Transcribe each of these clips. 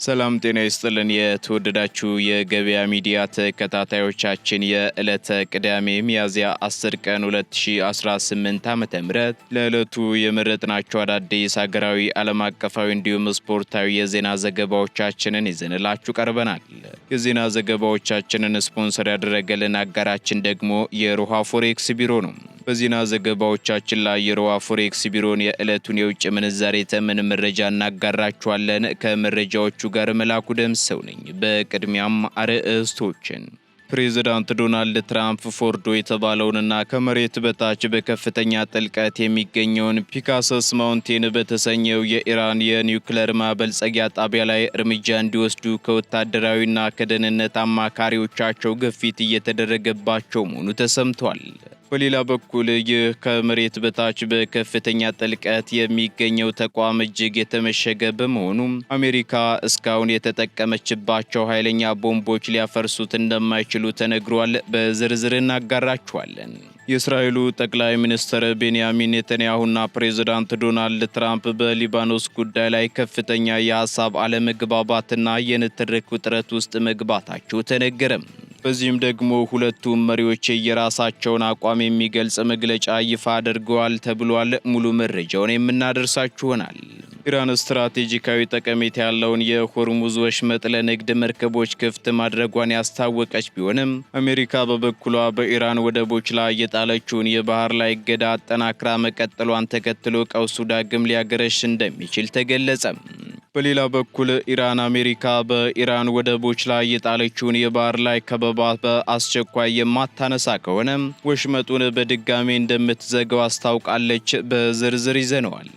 ሰላም ጤና ይስጥልን የተወደዳችሁ የገበያ ሚዲያ ተከታታዮቻችን የዕለተ ቅዳሜ ሚያዝያ 10 ቀን 2018 ዓ.ም ለዕለቱ የመረጥናቸው አዳዲስ ሀገራዊ ዓለም አቀፋዊ እንዲሁም ስፖርታዊ የዜና ዘገባዎቻችንን ይዘንላችሁ ቀርበናል። የዜና ዘገባዎቻችንን ስፖንሰር ያደረገልን አጋራችን ደግሞ የሮሃ ፎሬክስ ቢሮ ነው። በዜና ዘገባዎቻችን ላይ የሮሃ ፎሬክስ ቢሮን የዕለቱን የውጭ ምንዛሬ ተመን መረጃ እናጋራችኋለን። ከመረጃዎቹ ጋር መላኩ ደምሰው ነኝ። በቅድሚያም አርዕስቶችን ፕሬዝዳንት ዶናልድ ትራምፕ ፎርዶ የተባለውንና ከመሬት በታች በከፍተኛ ጥልቀት የሚገኘውን ፒካሰስ ማውንቴን በተሰኘው የኢራን የኒውክሌር ማበልጸጊያ ጣቢያ ላይ እርምጃ እንዲወስዱ ከወታደራዊና ከደህንነት አማካሪዎቻቸው ግፊት እየተደረገባቸው መሆኑ ተሰምቷል። በሌላ በኩል ይህ ከመሬት በታች በከፍተኛ ጥልቀት የሚገኘው ተቋም እጅግ የተመሸገ በመሆኑ አሜሪካ እስካሁን የተጠቀመችባቸው ኃይለኛ ቦምቦች ሊያፈርሱት እንደማይችሉ ተነግሯል። በዝርዝር እናጋራችኋለን። የእስራኤሉ ጠቅላይ ሚኒስትር ቤንያሚን ኔታንያሁና ፕሬዝዳንት ዶናልድ ትራምፕ በሊባኖስ ጉዳይ ላይ ከፍተኛ የሐሳብ አለመግባባትና የንትርክ ውጥረት ውስጥ መግባታቸው ተነገረም። በዚህም ደግሞ ሁለቱም መሪዎች የራሳቸውን አቋም የሚገልጽ መግለጫ ይፋ አድርገዋል ተብሏል። ሙሉ መረጃውን የምናደርሳችሁ ይሆናል። ኢራን ስትራቴጂካዊ ጠቀሜታ ያለውን የሆርሙዝ ወሽመጥ ለንግድ መርከቦች ክፍት ማድረጓን ያስታወቀች ቢሆንም አሜሪካ በበኩሏ በኢራን ወደቦች ላይ የጣለችውን የባህር ላይ እገዳ አጠናክራ መቀጠሏን ተከትሎ ቀውሱ ዳግም ሊያገረሽ እንደሚችል ተገለጸ። በሌላ በኩል ኢራን አሜሪካ በኢራን ወደቦች ላይ የጣለችውን የባህር ላይ ከበባ በአስቸኳይ የማታነሳ ከሆነ ወሽመጡን በድጋሚ እንደምትዘጋው አስታውቃለች። በዝርዝር ይዘነዋል።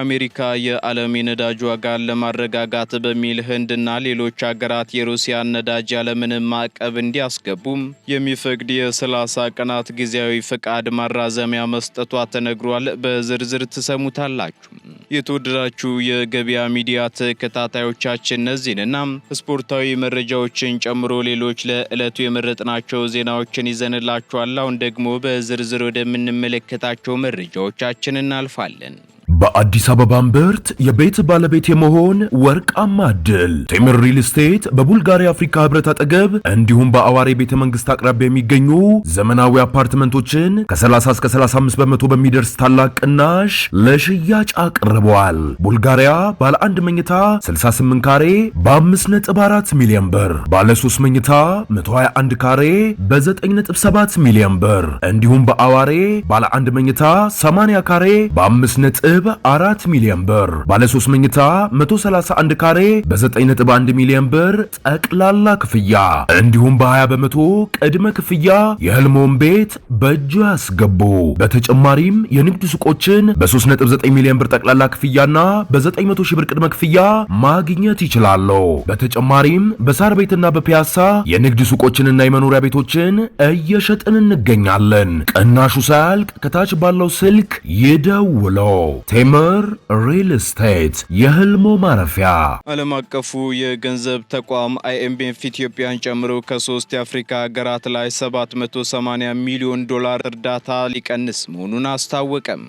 አሜሪካ የዓለም የነዳጅ ዋጋን ለማረጋጋት በሚል ህንድና ሌሎች ሀገራት የሩሲያን ነዳጅ ያለምንም ማዕቀብ እንዲያስገቡም የሚፈቅድ የ30 ቀናት ጊዜያዊ ፍቃድ ማራዘሚያ መስጠቷ ተነግሯል። በዝርዝር ትሰሙታላችሁ። የተወደዳችሁ የገበያ ሚዲያ ተከታታዮቻችን እነዚህንና ስፖርታዊ መረጃዎችን ጨምሮ ሌሎች ለዕለቱ የመረጥናቸው ዜናዎችን ይዘንላችኋል። አሁን ደግሞ በዝርዝር ወደምንመለከታቸው መረጃዎቻችን እናልፋለን። በአዲስ አበባ እምብርት የቤት ባለቤት የመሆን ወርቃማ ዕድል ቴምር ሪል ስቴት በቡልጋሪያ አፍሪካ ህብረት አጠገብ እንዲሁም በአዋሬ ቤተ መንግስት አቅራቢያ የሚገኙ ዘመናዊ አፓርትመንቶችን ከ30 እስከ 35 በመቶ በሚደርስ ታላቅ ቅናሽ ለሽያጭ አቅርበዋል። ቡልጋሪያ ባለ 1 መኝታ 68 ካሬ በ5.4 ሚሊዮን ብር፣ ባለ 3 መኝታ 121 ካሬ በ9.7 ሚሊዮን ብር እንዲሁም በአዋሬ ባለ 1 መኝታ 80 ካሬ በ5 4 ሚሊዮን ብር፣ ባለ 3 መኝታ 131 ካሬ በ9.1 ሚሊዮን ብር ጠቅላላ ክፍያ እንዲሁም በ20 በመቶ ቅድመ ክፍያ የህልሞን ቤት በእጁ ያስገቡ። በተጨማሪም የንግድ ሱቆችን በ3.9 ሚሊዮን ብር ጠቅላላ ክፍያና በ900 ሺህ ብር ቅድመ ክፍያ ማግኘት ይችላሉ። በተጨማሪም በሳር ቤትና በፒያሳ የንግድ ሱቆችንና የመኖሪያ ቤቶችን እየሸጥን እንገኛለን። ቅናሹ ሳያልቅ ከታች ባለው ስልክ ይደውለው። ቴምር ሪል ስቴት የህልሞ ማረፊያ። ዓለም አቀፉ የገንዘብ ተቋም IMF ኢትዮጵያን ጨምሮ ከ3 የአፍሪካ ሀገራት ላይ $780 ሚሊዮን እርዳታ ሊቀንስ መሆኑን አስታወቀም።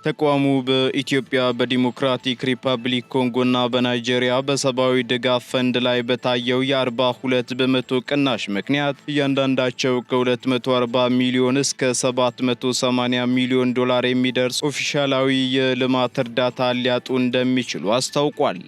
ተቋሙ በኢትዮጵያ በዲሞክራቲክ ሪፐብሊክ ኮንጎና በናይጄሪያ በሰብአዊ ድጋፍ ፈንድ ላይ በታየው የ42 በመቶ ቅናሽ ምክንያት እያንዳንዳቸው ከ240 ሚሊዮን እስከ $780 ሚሊዮን የሚደርስ ኦፊሻላዊ የልማት እርዳታ ሊያጡ እንደሚችሉ አስታውቋል።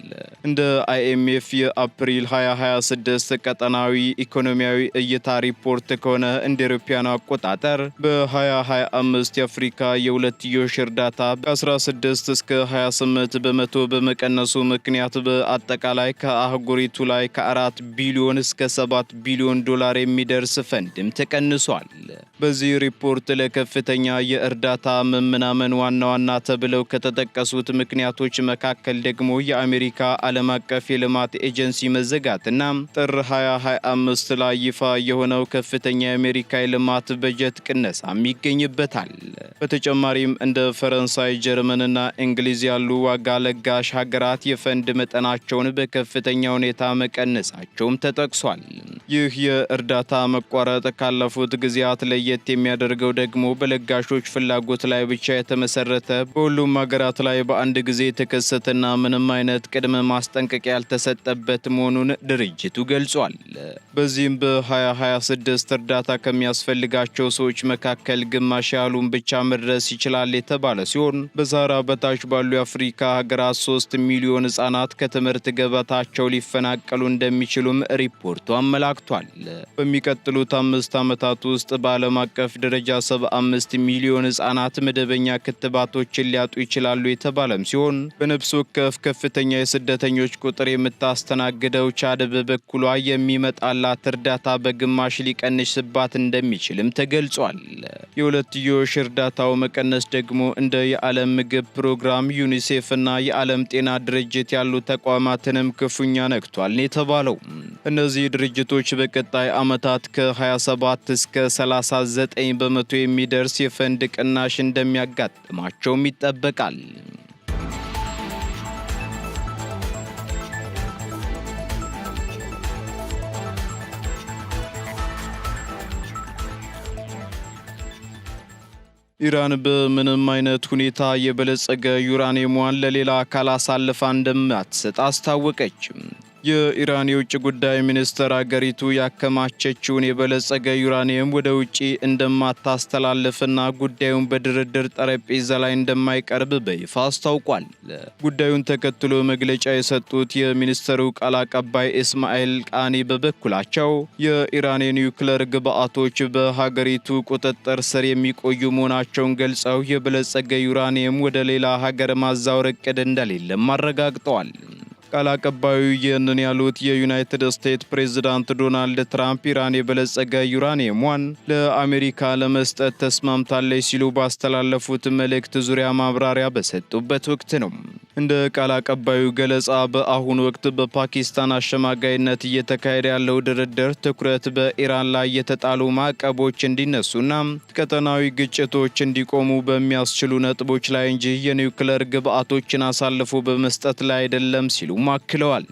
እንደ IMF የአፕሪል 2026 ቀጠናዊ ኢኮኖሚያዊ እይታ ሪፖርት ከሆነ እንደ አውሮፓውያን አቆጣጠር በ2025 የአፍሪካ የሁለትዮሽ እርዳታ ከ16 እስከ 28 በመቶ በመቀነሱ ምክንያት በአጠቃላይ ከአህጉሪቱ ላይ ከ4 ቢሊዮን እስከ $7 ቢሊዮን የሚደርስ ፈንድም ተቀንሷል። በዚህ ሪፖርት ለከፍተኛ የእርዳታ መመናመን ዋና ተብለው ከተጠቀሱት ምክንያቶች መካከል ደግሞ የአሜሪካ ዓለም አቀፍ የልማት ኤጀንሲ መዘጋትና ጥር 2025 ላይ ይፋ የሆነው ከፍተኛ የአሜሪካ የልማት በጀት ቅነሳም ይገኝበታል። በተጨማሪም እንደ ፈረንሳይ፣ ጀርመንና እንግሊዝ ያሉ ዋጋ ለጋሽ ሀገራት የፈንድ መጠናቸውን በከፍተኛ ሁኔታ መቀነሳቸውም ተጠቅሷል። ይህ የእርዳታ መቋረጥ ካለፉት ጊዜያት ለየት የሚያደርገው ደግሞ በለጋሾች ፍላጎት ላይ ብቻ የተመሰረተ በሁሉም ሀገራት ላይ በአንድ ጊዜ የተከሰተና ምንም አይነት ቅድመ ማስጠንቀቂያ ያልተሰጠበት መሆኑን ድርጅቱ ገልጿል። በዚህም በ2026 እርዳታ ከሚያስፈልጋቸው ሰዎች መካከል ግማሽ ያህሉን ብቻ መድረስ ይችላል የተባለ ሲሆን በሳህራ በታች ባሉ የአፍሪካ ሀገራት 3 ሚሊዮን ህጻናት ከትምህርት ገበታቸው ሊፈናቀሉ እንደሚችሉም ሪፖርቱ አመላክቷል። በሚቀጥሉት 5 ዓመታት ውስጥ በዓለም አቀፍ ደረጃ 75 ሚሊዮን ህጻናት መደበኛ ክትባቶችን ሊያጡ ይችላሉ የተባለም ሲሆን በነፍስ ወከፍ ከፍተኛ የስደተኞች ቁጥር የምታስተናግደው ቻድ በበኩሏ የሚመጣላት እርዳታ በግማሽ ሊቀንስባት እንደሚችልም ተገልጿል። የሁለትዮሽ እርዳታው መቀነስ ደግሞ እንደ የዓለም ምግብ ፕሮግራም፣ ዩኒሴፍ እና የዓለም ጤና ድርጅት ያሉ ተቋማትንም ክፉኛ ነክቷል የተባለው። እነዚህ ድርጅቶች በቀጣይ ዓመታት ከ27 እስከ 39 በመቶ የሚደርስ የፈንድ ቅናሽ እንደሚያጋጥማቸውም ይጠበቃል። ኢራን በምንም አይነት ሁኔታ የበለጸገ ዩራኒየሟን ለሌላ አካል አሳልፋ እንደማትሰጥ አስታወቀች። የኢራን የውጭ ጉዳይ ሚኒስትር አገሪቱ ያከማቸችውን የበለጸገ ዩራኒየም ወደ ውጪ እንደማታስተላልፍና ጉዳዩን በድርድር ጠረጴዛ ላይ እንደማይቀርብ በይፋ አስታውቋል። ጉዳዩን ተከትሎ መግለጫ የሰጡት የሚኒስትሩ ቃል አቀባይ ኢስማኤል ቃኒ በበኩላቸው የኢራን የኒውክለር ግብዓቶች በሀገሪቱ ቁጥጥር ስር የሚቆዩ መሆናቸውን ገልጸው የበለጸገ ዩራኒየም ወደ ሌላ ሀገር ማዛወር እቅድ እንደሌለም አረጋግጠዋል። ቃል አቀባዩ ይህንን ያሉት የዩናይትድ ስቴትስ ፕሬዝዳንት ዶናልድ ትራምፕ ኢራን የበለጸገ ዩራኒየሟን ለአሜሪካ ለመስጠት ተስማምታለች ሲሉ ባስተላለፉት መልእክት ዙሪያ ማብራሪያ በሰጡበት ወቅት ነው። እንደ ቃል አቀባዩ ገለጻ በአሁኑ ወቅት በፓኪስታን አሸማጋይነት እየተካሄደ ያለው ድርድር ትኩረት በኢራን ላይ የተጣሉ ማዕቀቦች እንዲነሱና ቀጠናዊ ግጭቶች እንዲቆሙ በሚያስችሉ ነጥቦች ላይ እንጂ የኒውክለር ግብዓቶችን አሳልፎ በመስጠት ላይ አይደለም ሲሉ አክለዋል።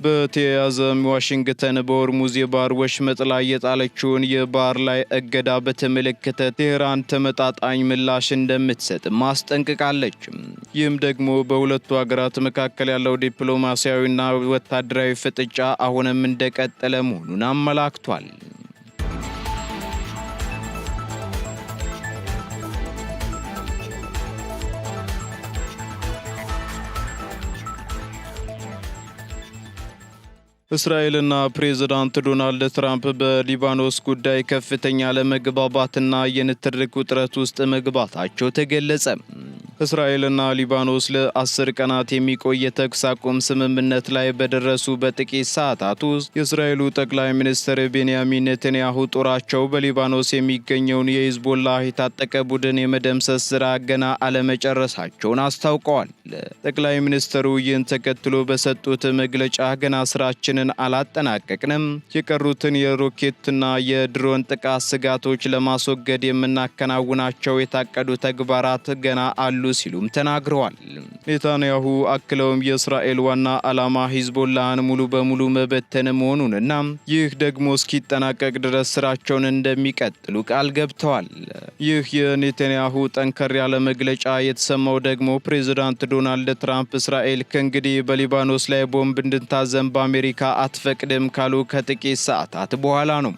በተያያዘም ዋሽንግተን በሆርሙዝ የባህር ወሽመጥ ላይ የጣለችውን የባህር ላይ እገዳ በተመለከተ ቴህራን ተመጣጣኝ ምላሽ እንደምትሰጥ ማስጠንቅቃለች። ይህም ደግሞ በሁለቱ ሀገራት መካከል ያለው ዲፕሎማሲያዊና ወታደራዊ ፍጥጫ አሁንም እንደቀጠለ መሆኑን አመላክቷል። እስራኤልና ፕሬዝዳንት ዶናልድ ትራምፕ በሊባኖስ ጉዳይ ከፍተኛ ለመግባባትና የንትርክ ውጥረት ውስጥ መግባታቸው ተገለጸ። እስራኤልና ሊባኖስ ለ10 ቀናት የሚቆይ የተኩስ አቁም ስምምነት ላይ በደረሱ በጥቂት ሰዓታት ውስጥ የእስራኤሉ ጠቅላይ ሚኒስትር ቤንያሚን ኔታንያሁ ጦራቸው በሊባኖስ የሚገኘውን የሂዝቦላህ የታጠቀ ቡድን የመደምሰስ ስራ ገና አለመጨረሳቸውን አስታውቀዋል። ጠቅላይ ሚኒስትሩ ይህን ተከትሎ በሰጡት መግለጫ ገና ስራችንን አላጠናቀቅንም፣ የቀሩትን የሮኬትና የድሮን ጥቃት ስጋቶች ለማስወገድ የምናከናውናቸው የታቀዱ ተግባራት ገና አሉ ሲሉም ተናግረዋል። ኔታንያሁ አክለውም የእስራኤል ዋና ዓላማ ሂዝቦላህን ሙሉ በሙሉ መበተን መሆኑንና ይህ ደግሞ እስኪጠናቀቅ ድረስ ስራቸውን እንደሚቀጥሉ ቃል ገብተዋል። ይህ የኔታንያሁ ጠንከር ያለ መግለጫ የተሰማው ደግሞ ፕሬዝዳንት ዶናልድ ትራምፕ እስራኤል ከእንግዲህ በሊባኖስ ላይ ቦምብ እንድታዘንብ በአሜሪካ አትፈቅድም ካሉ ከጥቂት ሰዓታት በኋላ ነው።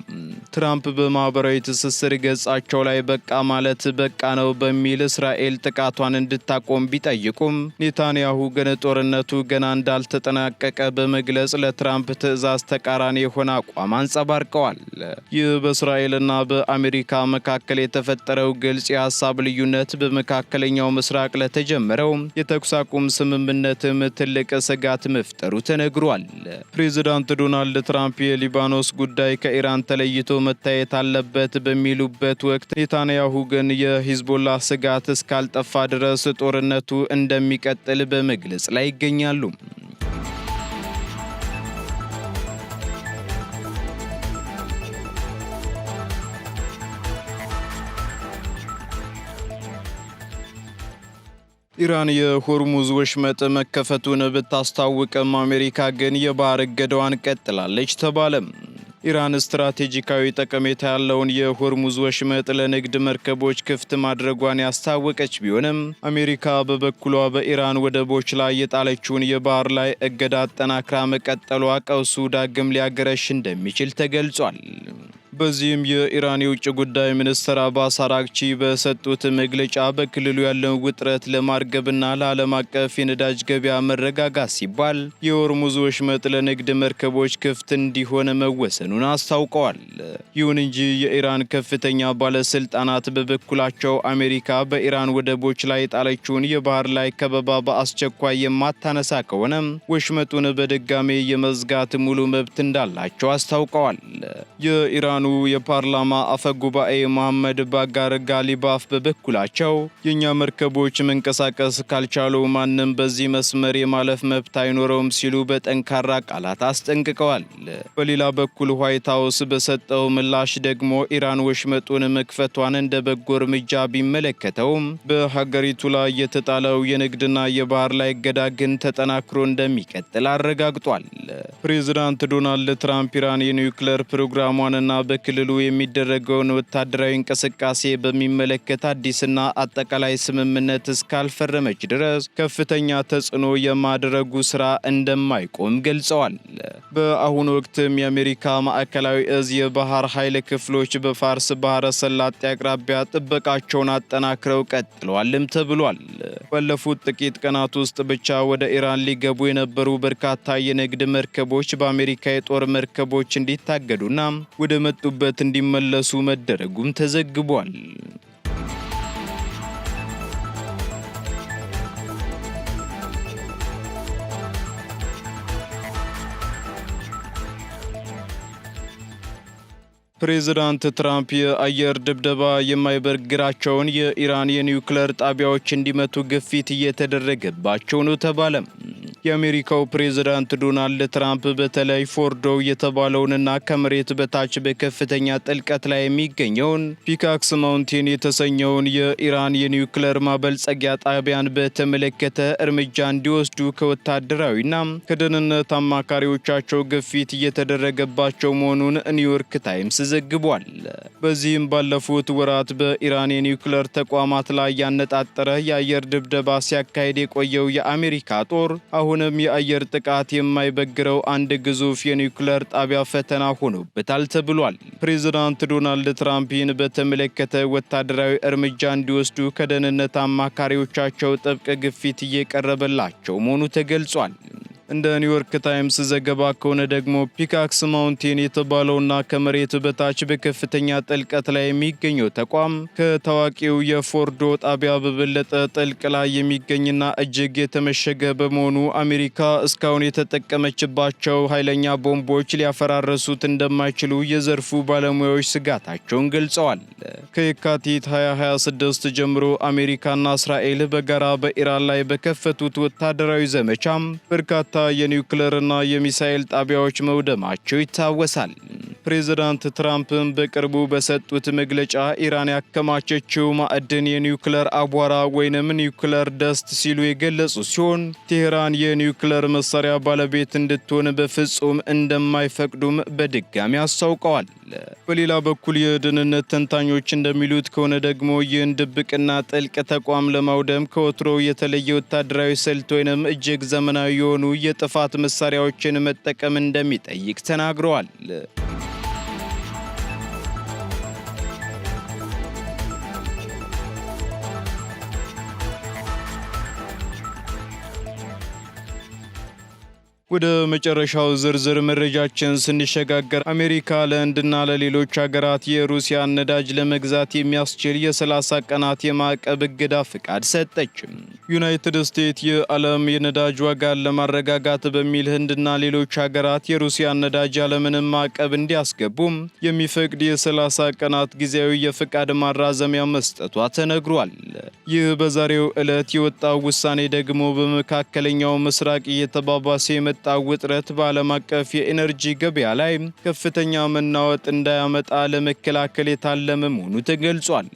ትራምፕ በማህበራዊ ትስስር ገጻቸው ላይ በቃ ማለት በቃ ነው በሚል እስራኤል ጥቃቷን እንድታቆም ቢጠይቁም ኔታንያሁ ግን ጦርነቱ ገና እንዳልተጠናቀቀ በመግለጽ ለትራምፕ ትዕዛዝ ተቃራኒ የሆነ አቋም አንጸባርቀዋል። ይህ በእስራኤልና በአሜሪካ መካከል የተፈጠረው ግልጽ የሀሳብ ልዩነት በመካከለኛው ምስራቅ ለተጀመረው የተኩስ አቁም ስምምነትም ትልቅ ስጋት መፍጠሩ ተነግሯል። ፕሬዝዳንት ዶናልድ ትራምፕ የሊባኖስ ጉዳይ ከኢራን ተለይቶ መታየት አለበት በሚሉበት ወቅት ኔታንያሁ ግን የሂዝቦላህ ስጋት እስካልጠፋ ድረስ ጦርነቱ እንደሚቀጥል በመግለጽ ላይ ይገኛሉ። ኢራን የሆርሙዝ ወሽመጥ መከፈቱን ብታስታውቅም አሜሪካ ግን የባህር እገዳዋን ቀጥላለች ተባለ። ኢራን ስትራቴጂካዊ ጠቀሜታ ያለውን የሆርሙዝ ወሽመጥ ለንግድ መርከቦች ክፍት ማድረጓን ያስታወቀች ቢሆንም አሜሪካ በበኩሏ በኢራን ወደቦች ላይ የጣለችውን የባህር ላይ እገዳ አጠናክራ መቀጠሏ ቀውሱ ዳግም ሊያገረሽ እንደሚችል ተገልጿል። በዚህም የኢራን የውጭ ጉዳይ ሚኒስትር አባስ አራግቺ በሰጡት መግለጫ በክልሉ ያለውን ውጥረት ለማርገብና ለዓለም አቀፍ የነዳጅ ገበያ መረጋጋት ሲባል የሆርሙዝ ወሽመጥ ለንግድ መርከቦች ክፍት እንዲሆን መወሰኑን አስታውቀዋል። ይሁን እንጂ የኢራን ከፍተኛ ባለስልጣናት በበኩላቸው አሜሪካ በኢራን ወደቦች ላይ የጣለችውን የባህር ላይ ከበባ በአስቸኳይ የማታነሳ ከሆነ ወሽመጡን በድጋሜ የመዝጋት ሙሉ መብት እንዳላቸው አስታውቀዋል። የኢራኑ የፓርላማ አፈ ጉባኤ መሐመድ ባጋር ጋሊባፍ በበኩላቸው የኛ መርከቦች መንቀሳቀስ ካልቻሉ ማንም በዚህ መስመር የማለፍ መብት አይኖረውም ሲሉ በጠንካራ ቃላት አስጠንቅቀዋል። በሌላ በኩል ዋይት ሃውስ በሰጠው ምላሽ ደግሞ ኢራን ወሽመጡን መክፈቷን እንደ በጎ እርምጃ ቢመለከተውም በሀገሪቱ ላይ የተጣለው የንግድና የባህር ላይ እገዳ ግን ተጠናክሮ እንደሚቀጥል አረጋግጧል። ፕሬዚዳንት ዶናልድ ትራምፕ ኢራን የኒውክሌር ፕሮግራሟንና በክልሉ የሚደረገውን ወታደራዊ እንቅስቃሴ በሚመለከት አዲስና አጠቃላይ ስምምነት እስካልፈረመች ድረስ ከፍተኛ ተጽዕኖ የማድረጉ ስራ እንደማይቆም ገልጸዋል። በአሁኑ ወቅትም የአሜሪካ ማዕከላዊ እዝ የባህር ኃይል ክፍሎች በፋርስ ባህረ ሰላጤ አቅራቢያ ጥበቃቸውን አጠናክረው ቀጥለዋልም ተብሏል። ባለፉት ጥቂት ቀናት ውስጥ ብቻ ወደ ኢራን ሊገቡ የነበሩ በርካታ የንግድ መርከቦች በአሜሪካ የጦር መርከቦች እንዲታገዱና ወደ መጡበት እንዲመለሱ መደረጉም ተዘግቧል። ፕሬዚዳንት ትራምፕ የአየር ድብደባ የማይበግራቸውን የኢራን የኒውክሌር ጣቢያዎች እንዲመቱ ግፊት እየተደረገባቸው ነው ተባለ። የአሜሪካው ፕሬዝዳንት ዶናልድ ትራምፕ በተለይ ፎርዶ የተባለውንና ከመሬት በታች በከፍተኛ ጥልቀት ላይ የሚገኘውን ፒካክስ ማውንቴን የተሰኘውን የኢራን የኒውክሌር ማበልጸጊያ ጣቢያን በተመለከተ እርምጃ እንዲወስዱ ከወታደራዊና ከደህንነት አማካሪዎቻቸው ግፊት እየተደረገባቸው መሆኑን ኒውዮርክ ታይምስ ዘግቧል። በዚህም ባለፉት ወራት በኢራን የኒውክሌር ተቋማት ላይ ያነጣጠረ የአየር ድብደባ ሲያካሄድ የቆየው የአሜሪካ ጦር አሁንም የአየር ጥቃት የማይበግረው አንድ ግዙፍ የኒውክሌር ጣቢያ ፈተና ሆኖበታል ተብሏል። ፕሬዝዳንት ዶናልድ ትራምፕ ይህን በተመለከተ ወታደራዊ እርምጃ እንዲወስዱ ከደህንነት አማካሪዎቻቸው ጥብቅ ግፊት እየቀረበላቸው መሆኑ ተገልጿል። እንደ ኒውዮርክ ታይምስ ዘገባ ከሆነ ደግሞ ፒካክስ ማውንቴን የተባለውና ከመሬት በታች በከፍተኛ ጥልቀት ላይ የሚገኘው ተቋም ከታዋቂው የፎርዶ ጣቢያ በበለጠ ጥልቅ ላይ የሚገኝና እጅግ የተመሸገ በመሆኑ አሜሪካ እስካሁን የተጠቀመችባቸው ኃይለኛ ቦምቦች ሊያፈራረሱት እንደማይችሉ የዘርፉ ባለሙያዎች ስጋታቸውን ገልጸዋል። ከየካቲት 2026 ጀምሮ አሜሪካና እስራኤል በጋራ በኢራን ላይ በከፈቱት ወታደራዊ ዘመቻም በርካታ የኒውክሌርና የሚሳኤል ጣቢያዎች መውደማቸው ይታወሳል። ፕሬዝዳንት ትራምፕም በቅርቡ በሰጡት መግለጫ ኢራን ያከማቸችው ማዕድን የኒውክሌር አቧራ ወይንም ኒውክሌር ደስት ሲሉ የገለጹ ሲሆን ቴህራን የኒውክሌር መሳሪያ ባለቤት እንድትሆን በፍጹም እንደማይፈቅዱም በድጋሚ አስታውቀዋል። በሌላ በኩል የደህንነት ተንታኞች እንደሚሉት ከሆነ ደግሞ ይህን ድብቅና ጥልቅ ተቋም ለማውደም ከወትሮው የተለየ ወታደራዊ ስልት ወይንም እጅግ ዘመናዊ የሆኑ የጥፋት መሳሪያዎችን መጠቀም እንደሚጠይቅ ተናግረዋል። ወደ መጨረሻው ዝርዝር መረጃችን ስንሸጋገር አሜሪካ ለህንድና ለሌሎች ሀገራት የሩሲያን ነዳጅ ለመግዛት የሚያስችል የ30 ቀናት የማዕቀብ እገዳ ፍቃድ ሰጠች። ዩናይትድ ስቴትስ የዓለም የነዳጅ ዋጋን ለማረጋጋት በሚል ህንድና ሌሎች ሀገራት የሩሲያን ነዳጅ ያለምንም ማዕቀብ እንዲያስገቡም የሚፈቅድ የ30 ቀናት ጊዜያዊ የፍቃድ ማራዘሚያ መስጠቷ ተነግሯል። ይህ በዛሬው ዕለት የወጣው ውሳኔ ደግሞ በመካከለኛው ምስራቅ እየተባባሰ የመጣ የመጣው ውጥረት በዓለም አቀፍ የኤነርጂ ገበያ ላይ ከፍተኛ መናወጥ እንዳያመጣ ለመከላከል የታለመ መሆኑ ተገልጿል።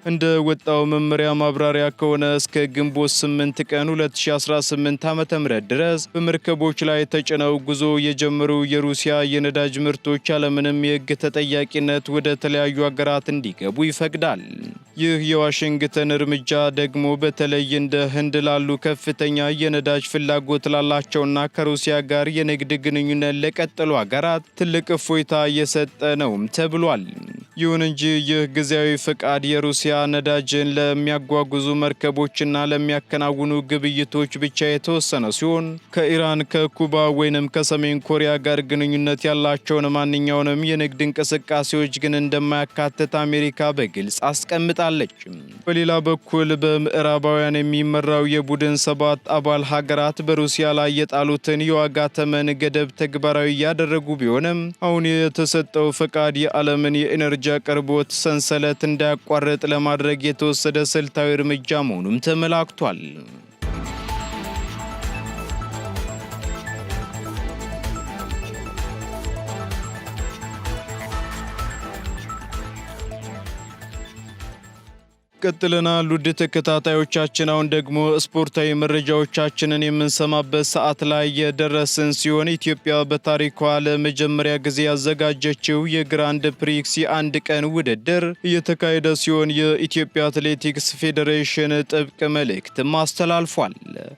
እንደ ወጣው መመሪያ ማብራሪያ ከሆነ እስከ ግንቦት 8 ቀን 2018 ዓ.ም ድረስ በመርከቦች ላይ ተጭነው ጉዞ የጀመሩ የሩሲያ የነዳጅ ምርቶች ያለምንም የሕግ ተጠያቂነት ወደ ተለያዩ ሀገራት እንዲገቡ ይፈቅዳል። ይህ የዋሽንግተን እርምጃ ደግሞ በተለይ እንደ ህንድ ላሉ ከፍተኛ የነዳጅ ፍላጎት ላላቸውና ከሩሲያ ጋር የንግድ ግንኙነት ለቀጠሉ ሀገራት ትልቅ እፎይታ እየሰጠ ነውም ተብሏል። ይሁን እንጂ ይህ ጊዜያዊ ፍቃድ የሩሲያ ነዳጅን ለሚያጓጉዙ መርከቦችና ለሚያከናውኑ ግብይቶች ብቻ የተወሰነ ሲሆን ከኢራን፣ ከኩባ ወይንም ከሰሜን ኮሪያ ጋር ግንኙነት ያላቸውን ማንኛውንም የንግድ እንቅስቃሴዎች ግን እንደማያካትት አሜሪካ በግልጽ አስቀምጣለች። በሌላ በኩል በምዕራባውያን የሚመራው የቡድን 7 አባል ሀገራት በሩሲያ ላይ የጣሉትን የዋጋ ተመን ገደብ ተግባራዊ እያደረጉ ቢሆንም አሁን የተሰጠው ፈቃድ የዓለምን የኤነርጂ አቅርቦት ሰንሰለት እንዳያቋርጥ ለማድረግ የተወሰደ ስልታዊ እርምጃ መሆኑም ተመላክቷል። ቀጥለናል። ውድ ተከታታዮቻችን፣ አሁን ደግሞ ስፖርታዊ መረጃዎቻችንን የምንሰማበት ሰዓት ላይ የደረስን ሲሆን ኢትዮጵያ በታሪኳ ለመጀመሪያ ጊዜ ያዘጋጀችው የግራንድ ፕሪክስ የአንድ ቀን ውድድር እየተካሄደ ሲሆን የኢትዮጵያ አትሌቲክስ ፌዴሬሽን ጥብቅ መልእክትም አስተላልፏል።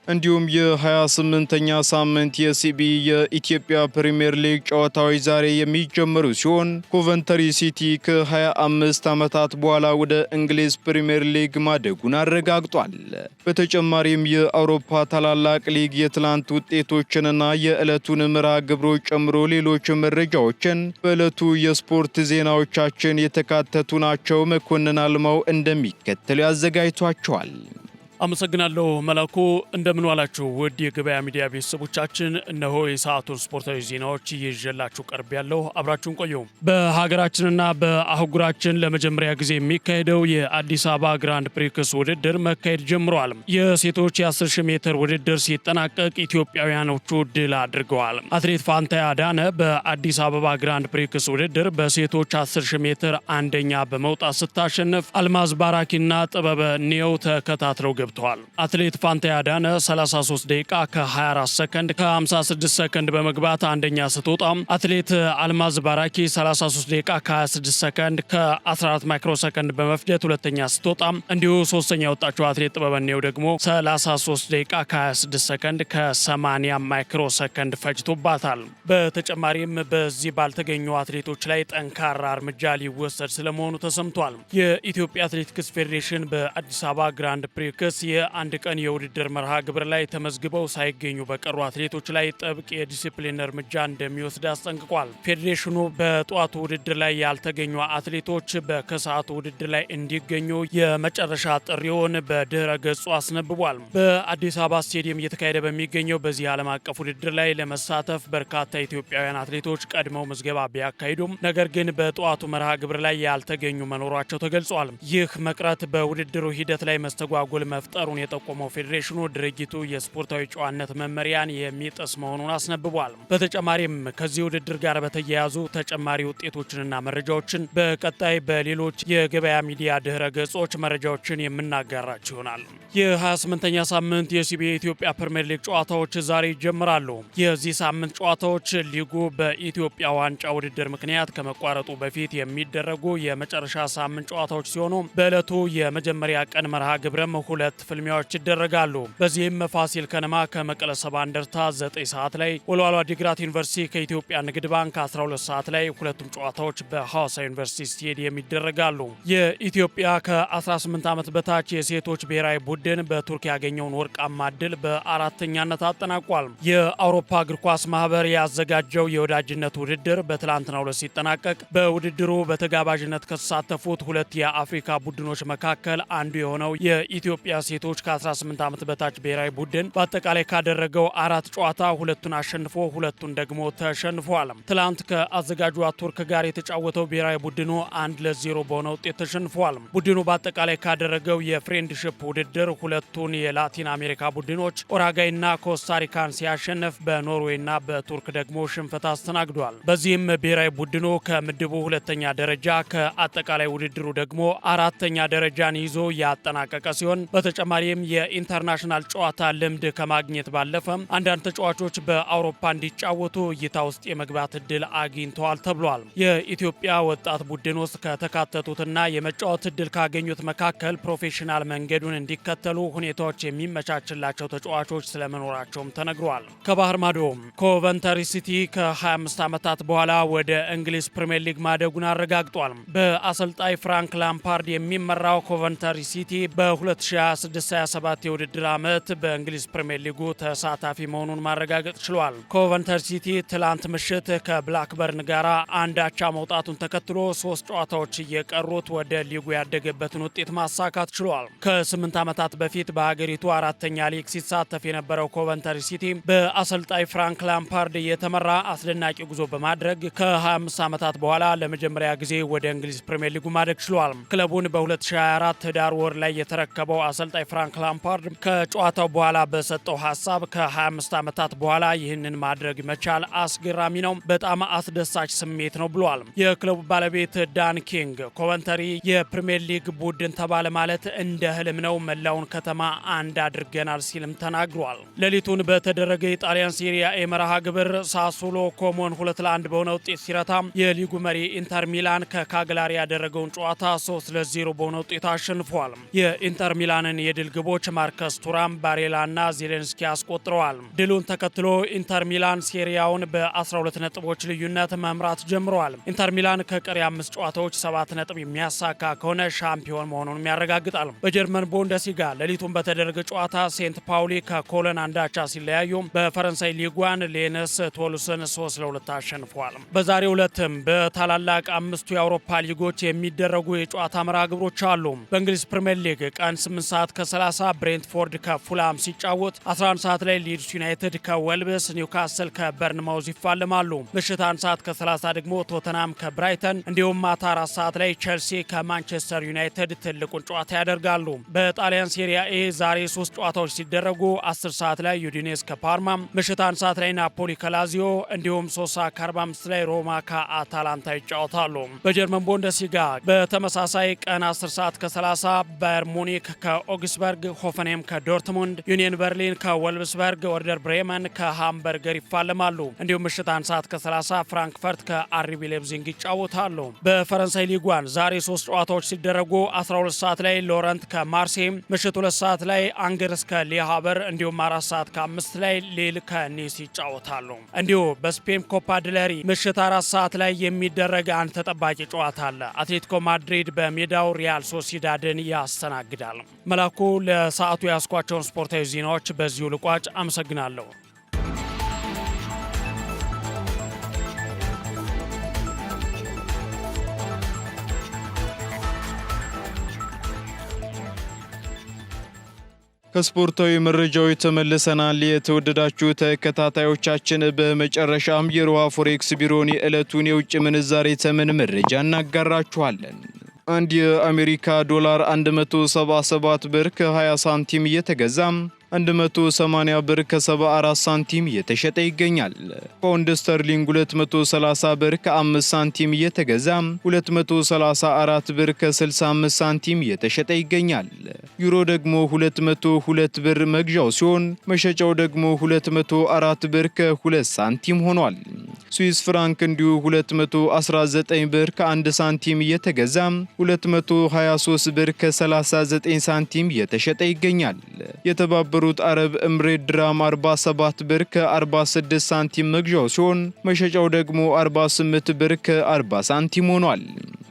እንዲሁም የ28ኛ ሳምንት የሲቢ የኢትዮጵያ ፕሪሚየር ሊግ ጨዋታዎች ዛሬ የሚጀመሩ ሲሆን ኮቨንተሪ ሲቲ ከ25 ዓመታት በኋላ ወደ እንግሊዝ ፕሪሚየር ሊግ ማደጉን አረጋግጧል። በተጨማሪም የአውሮፓ ታላላቅ ሊግ የትላንት ውጤቶችንና የዕለቱን መርሃ ግብሮች ጨምሮ ሌሎች መረጃዎችን በዕለቱ የስፖርት ዜናዎቻችን የተካተቱ ናቸው። መኮንን አልማው እንደሚከተሉ ያዘጋጅቷቸዋል። አመሰግናለሁ መላኩ። እንደምን ዋላችሁ ውድ የገበያ ሚዲያ ቤተሰቦቻችን፣ እነሆ የሰዓቱን ስፖርታዊ ዜናዎች ይዤላችሁ ቀርብ ያለው አብራችሁን ቆዩ። በሀገራችንና በአህጉራችን ለመጀመሪያ ጊዜ የሚካሄደው የአዲስ አበባ ግራንድ ፕሪክስ ውድድር መካሄድ ጀምረዋል። የሴቶች የ10,000 ሜትር ውድድር ሲጠናቀቅ ኢትዮጵያውያኖቹ ድል አድርገዋል። አትሌት ፋንታዬ አዳነ በአዲስ አበባ ግራንድ ፕሪክስ ውድድር በሴቶች 10,000 ሜትር አንደኛ በመውጣት ስታሸንፍ፣ አልማዝ ባራኪና ጥበበ ኔው ተከታትለው ገብተዋል። አትሌት ፋንታዬ አዳነ 33 ደቂቃ ከ24 ሰከንድ ከ56 ሰከንድ በመግባት አንደኛ ስትወጣ፣ አትሌት አልማዝ ባራኪ 33 ደቂቃ ከ26 ሰከንድ ከ14 ማይክሮ ሰከንድ በመፍጀት ሁለተኛ ስትወጣ፣ እንዲሁ ሶስተኛ የወጣችው አትሌት ጥበበኔው ደግሞ 33 ደቂቃ ከ26 ሰከንድ ከ80 ማይክሮ ሰከንድ ፈጅቶባታል። በተጨማሪም በዚህ ባልተገኙ አትሌቶች ላይ ጠንካራ እርምጃ ሊወሰድ ስለመሆኑ ተሰምቷል። የኢትዮጵያ አትሌቲክስ ፌዴሬሽን በአዲስ አበባ ግራንድ ፕሪክስ የአንድ ቀን የውድድር መርሃ ግብር ላይ ተመዝግበው ሳይገኙ በቀሩ አትሌቶች ላይ ጥብቅ የዲሲፕሊን እርምጃ እንደሚወስድ አስጠንቅቋል። ፌዴሬሽኑ በጠዋቱ ውድድር ላይ ያልተገኙ አትሌቶች በከሰዓቱ ውድድር ላይ እንዲገኙ የመጨረሻ ጥሪውን በድህረ ገጹ አስነብቧል። በአዲስ አበባ ስቴዲየም እየተካሄደ በሚገኘው በዚህ ዓለም አቀፍ ውድድር ላይ ለመሳተፍ በርካታ ኢትዮጵያውያን አትሌቶች ቀድመው ምዝገባ ቢያካሂዱም ነገር ግን በጠዋቱ መርሃ ግብር ላይ ያልተገኙ መኖራቸው ተገልጿል። ይህ መቅረት በውድድሩ ሂደት ላይ መስተጓጎል መፍጠሩን የጠቆመው ፌዴሬሽኑ ድርጊቱ የስፖርታዊ ጨዋነት መመሪያን የሚጥስ መሆኑን አስነብቧል። በተጨማሪም ከዚህ ውድድር ጋር በተያያዙ ተጨማሪ ውጤቶችንና መረጃዎችን በቀጣይ በሌሎች የገበያ ሚዲያ ድህረ ገጾች መረጃዎችን የምናጋራችሁ ይሆናል። የ28ኛ ሳምንት የሲቢኤ ኢትዮጵያ ፕሪሚየር ሊግ ጨዋታዎች ዛሬ ይጀምራሉ። የዚህ ሳምንት ጨዋታዎች ሊጉ በኢትዮጵያ ዋንጫ ውድድር ምክንያት ከመቋረጡ በፊት የሚደረጉ የመጨረሻ ሳምንት ጨዋታዎች ሲሆኑ በዕለቱ የመጀመሪያ ቀን መርሃ ግብረም ሁለት ፍልሚያዎች ይደረጋሉ። በዚህም ፋሲል ከነማ ከመቀለ ሰባ እንደርታ 9 ሰዓት ላይ፣ ወልዋሎ ዓዲግራት ዩኒቨርሲቲ ከኢትዮጵያ ንግድ ባንክ 12 ሰዓት ላይ፣ ሁለቱም ጨዋታዎች በሐዋሳ ዩኒቨርሲቲ ስቴዲየም ይደረጋሉ። የኢትዮጵያ ከ18 ዓመት በታች የሴቶች ብሔራዊ ቡድን በቱርክ ያገኘውን ወርቃማ ድል በአራተኛነት አጠናቋል። የአውሮፓ እግር ኳስ ማህበር ያዘጋጀው የወዳጅነት ውድድር በትላንትናው ዕለት ሲጠናቀቅ በውድድሩ በተጋባዥነት ከተሳተፉት ሁለት የአፍሪካ ቡድኖች መካከል አንዱ የሆነው የኢትዮጵያ ሴቶች ከ18 ዓመት በታች ብሔራዊ ቡድን በአጠቃላይ ካደረገው 4 ጨዋታ 2ቱን አሸንፎ 2ቱን ደግሞ ተሸንፏል። ትላንት ከአዘጋጇ ቱርክ ጋር የተጫወተው ብሔራዊ ቡድኑ 1-0 በሆነ ውጤት ተሸንፏል። ቡድኑ በአጠቃላይ ካደረገው የፍሬንድሺፕ ውድድር 2ቱን የላቲን አሜሪካ ቡድኖች ኡራጓይና ኮስታሪካን ሲያሸንፍ በኖርዌይና በቱርክ ደግሞ ሽንፈት አስተናግዷል። በዚህም ብሔራዊ ቡድኑ ከምድቡ 2ኛ ደረጃ ከአጠቃላይ ውድድሩ ደግሞ 4ኛ ደረጃን ይዞ ያጠናቀቀ ሲሆን በተጨማሪም የኢንተርናሽናል ጨዋታ ልምድ ከማግኘት ባለፈ አንዳንድ ተጫዋቾች በአውሮፓ እንዲጫወቱ እይታ ውስጥ የመግባት እድል አግኝተዋል ተብሏል። የኢትዮጵያ ወጣት ቡድን ውስጥ ከተካተቱትና የመጫወት እድል ካገኙት መካከል ፕሮፌሽናል መንገዱን እንዲከተሉ ሁኔታዎች የሚመቻችላቸው ተጫዋቾች ስለመኖራቸውም ተነግሯል። ከባህር ማዶም ኮቨንተሪ ሲቲ ከ25 ዓመታት በኋላ ወደ እንግሊዝ ፕሪምየር ሊግ ማደጉን አረጋግጧል። በአሰልጣኝ ፍራንክ ላምፓርድ የሚመራው ኮቨንተሪ ሲቲ በ2026/27 የውድድር ዓመት በእንግሊዝ ፕሪምየር ሊጉ ተሳታፊ መሆኑን ማረጋገጥ ችሏል። ኮቨንተሪ ሲቲ ትላንት ምሽት ከብላክበርን ጋር አንድ አቻ መውጣቱን ተከትሎ 3 ጨዋታዎች እየቀሩት ወደ ሊጉ ያደገበትን ውጤት ማሳካት ችሏል። ከ8 ዓመታት በፊት በሀገሪቱ 4ኛ ሊግ ሲሳተፍ የነበረው ኮቨንተሪ ሲቲ በአሰልጣኝ ፍራንክ ላምፓርድ የተመራ አስደናቂ ጉዞ በማድረግ ከ25 ዓመታት በኋላ ለመጀመሪያ ጊዜ ወደ እንግሊዝ ፕሪምየር ሊጉ ማደግ ችሏል። ክለቡን በ2024 ህዳር ወር ላይ የተረከበው አሰልጣኝ ፍራንክ ላምፓርድ ከጨዋታው በኋላ በሰጠው ሀሳብ ከ25 ዓመታት በኋላ ይህንን ማድረግ መቻል አስገራሚ ነው፣ በጣም አስደሳች ስሜት ነው ብሏል። የክለቡ ባለቤት ዳን ኪንግ ኮቨንተሪ የፕሪምየር ሊግ ቡድን ተባለ ማለት እንደ ህልም ነው፣ መላውን ከተማ አንድ አድርገናል ሲልም ተናግሯል። ሌሊቱን በተደረገ የጣሊያን ሴሪያ ኤ መርሃ ግብር ሳሱሎ ኮሞን 2-1 በሆነ ውጤት ሲረታ የሊጉ መሪ ኢንተር ሚላን ከካግላሪ ያደረገውን ጨዋታ 3-0 በሆነ ውጤት አሸንፏል። የኢንተር ሚላንን የድል ግቦች ማርከስ ቱራም፣ ባሬላና ዜሌንስኪ አስቆጥረዋል። ድሉን ተከትሎ ኢንተር ሚላን ሴሪያውን በ12 ነጥቦች ልዩነት መምራት ጀምረዋል። ኢንተር ሚላን ከቀሪ 5 ጨዋታዎች 7 ነጥብ የሚያሳካ ከሆነ ሻምፒዮን መሆኑን ያረጋግጣል። በጀርመን ቡንደስሊጋ ሌሊቱን በተደረገ ጨዋታ ሴንት ፓውሊ ከኮለን አንዳቻ ሲለያዩ በፈረንሳይ ሊጓን ሌንስ ቶሉስን 3-2 አሸንፏል። በዛሬው ዕለትም በታላላቅ 5ቱ የአውሮፓ ሊጎች የሚደረጉ የጨዋታ መርሃ ግብሮች አሉ። በእንግሊዝ ፕሪምየር ሊግ ቀን 8 ሰዓት ከ30 ብሬንትፎርድ ከፉላም ሲጫወት 11 ሰዓት ላይ ሊድስ ዩናይትድ ከወልብስ፣ ኒውካስል ከበርንማውዝ ይፋለማሉ። ምሽት 1 ሰዓት ከ30 ደግሞ ቶተናም ከብራይተን እንዲሁም ማታ 4 ሰዓት ላይ ቼልሲ ከማንቸስተር ዩናይትድ ትልቁን ጨዋታ ያደርጋሉ። በጣሊያን ሴሪያ ኤ ዛሬ 3 ጨዋታዎች ሲደረጉ 10 ሰዓት ላይ ዩዲኔስ ከፓርማ፣ ምሽት 1 ሰዓት ላይ ናፖሊ ከላዚዮ እንዲሁም 3 ሰዓት ከ45 ላይ ሮማ ከአታላንታ ይጫወታሉ። በጀርመን ቡንደስሊጋ በተመሳሳይ ቀን 10 ሰዓት ከ30 ባየር ሙኒክ ከኦግስበርግ፣ ሆፈንሄም ከዶርትሙንድ፣ ዩኒየን በርሊን ከወልብስበርግ፣ ወርደር ብሬመን ከሃምበርገር ይፋለማሉ። እንዲሁም ምሽት 1 ሰዓት ከ30 ፍራንክፈርት ከአርቢ ሌፕዚግ ይጫወታሉ። በፈረንሳይ ሊጓን ዛሬ 3 ጨዋታዎች ሲደረጉ 12 ሰዓት ላይ ሎረንት ከማርሴይ፣ ምሽት 2 ሰዓት ላይ አንገርስ ከሌሃበር እንዲሁም 4 ሰዓት ከ5 ላይ ሊል ከኒስ ይጫወታሉ። እንዲሁ በስፔን ኮፓ ድለሪ ምሽት 4 ሰዓት ላይ የሚደረግ አንድ ተጠባቂ ጨዋታ አለ። አትሌቲኮ ማድሪድ በሜዳው ሪያል ሶሲዳድን ያስተናግዳል። መላኩ ለሰዓቱ ያስኳቸውን ስፖርታዊ ዜናዎች በዚሁ ልቋጭ። አመሰግናለሁ። ከስፖርታዊ መረጃዎች ተመልሰናል። የተወደዳችሁ ተከታታዮቻችን፣ በመጨረሻም የሮሃ ፎሬክስ ቢሮን የዕለቱን የውጭ ምንዛሬ ተመን መረጃ እናጋራችኋለን። አንድ የአሜሪካ ዶላር 177 ብር ከ20 ሳንቲም እየተገዛም 180 ብር ከ74 ሳንቲም እየተሸጠ ይገኛል። ፓውንድ ስተርሊንግ 230 ብር ከ5 ሳንቲም እየተገዛ 234 ብር ከ65 ሳንቲም እየተሸጠ ይገኛል። ዩሮ ደግሞ 202 ብር መግዣው ሲሆን መሸጫው ደግሞ 204 ብር ከ2 ሳንቲም ሆኗል። ስዊስ ፍራንክ እንዲሁ 219 ብር ከ1 ሳንቲም እየተገዛ 223 ብር ከ39 ሳንቲም እየተሸጠ ይገኛል። የተባበሩት አረብ ኤምሬት ድራም 47 ብር ከ46 ሳንቲም መግዣው ሲሆን መሸጫው ደግሞ 48 ብር ከ40 ሳንቲም ሆኗል።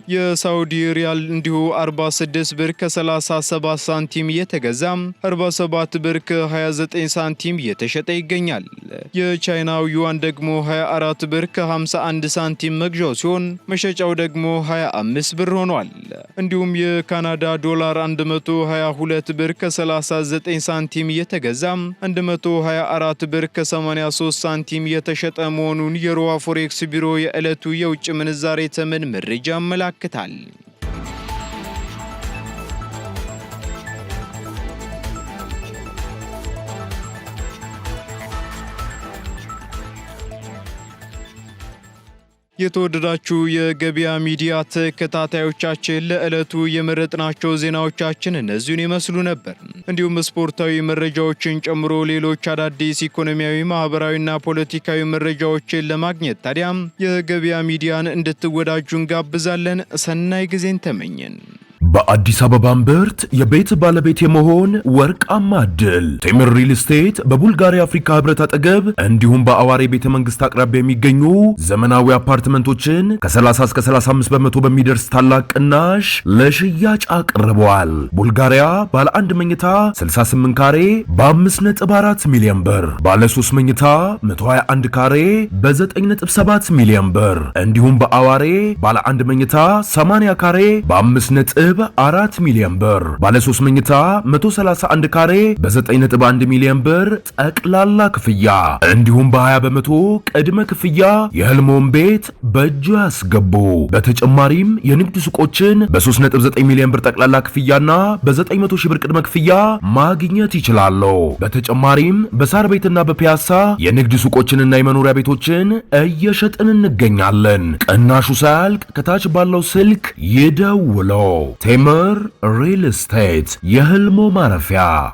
የሳውዲ ሪያል እንዲሁ 46 ብር ከ37 ሳንቲም እየተገዛ 47 ብር ከ29 ሳንቲም እየተሸጠ ይገኛል። የቻይናው ዩዋን ደግሞ 24 ብር ከ51 ሳንቲም መግዣው ሲሆን መሸጫው ደግሞ 25 ብር ሆኗል። እንዲሁም የካናዳ ዶላር 122 ብር ከ39 ሳንቲም እየተገዛ 124 ብር ከ83 ሳንቲም የተሸጠ መሆኑን የሮሃ ፎሬክስ ቢሮ የዕለቱ የውጭ ምንዛሬ ተመን መረጃ ያመላክታል። የተወደዳችሁ የገበያ ሚዲያ ተከታታዮቻችን ለዕለቱ የመረጥናቸው ዜናዎቻችን እነዚህን ይመስሉ ነበር። እንዲሁም ስፖርታዊ መረጃዎችን ጨምሮ ሌሎች አዳዲስ ኢኮኖሚያዊ፣ ማህበራዊና ፖለቲካዊ መረጃዎችን ለማግኘት ታዲያም የገበያ ሚዲያን እንድትወዳጁ እንጋብዛለን። ሰናይ ጊዜን ተመኘን። በአዲስ አበባ እምብርት የቤት ባለቤት የመሆን ወርቃማ ዕድል ቴምር ሪል ስቴት በቡልጋሪያ አፍሪካ ህብረት አጠገብ እንዲሁም በአዋሬ ቤተ መንግስት አቅራቢያ የሚገኙ ዘመናዊ አፓርትመንቶችን ከ30 እስከ 35 በመቶ በሚደርስ ታላቅ ቅናሽ ለሽያጭ አቅርበዋል። ቡልጋሪያ ባለ 1 መኝታ 68 ካሬ በ5.4 ሚሊዮን ብር፣ ባለ 3 መኝታ 121 ካሬ በ9.7 ሚሊዮን ብር እንዲሁም በአዋሬ ባለ 1 መኝታ 80 ካሬ በ5.4 ሚሊዮን ብር፣ ባለ 3 መኝታ 131 ካሬ በ9.1 ሚሊዮን ብር ጠቅላላ ክፍያ እንዲሁም በ20 በመቶ ቅድመ ክፍያ የህልሞን ቤት በእጁ ያስገቡ። በተጨማሪም የንግድ ሱቆችን በ3.9 ሚሊዮን ብር ጠቅላላ ክፍያና በ900 ሺህ ብር ቅድመ ክፍያ ማግኘት ይችላሉ። በተጨማሪም በሳር ቤትና በፒያሳ የንግድ ሱቆችንና የመኖሪያ ቤቶችን እየሸጥን እንገኛለን። ቅናሹ ሳያልቅ ከታች ባለው ስልክ ይደውሉ። ቴምር ሪል ስቴት የህልሞ ማረፊያ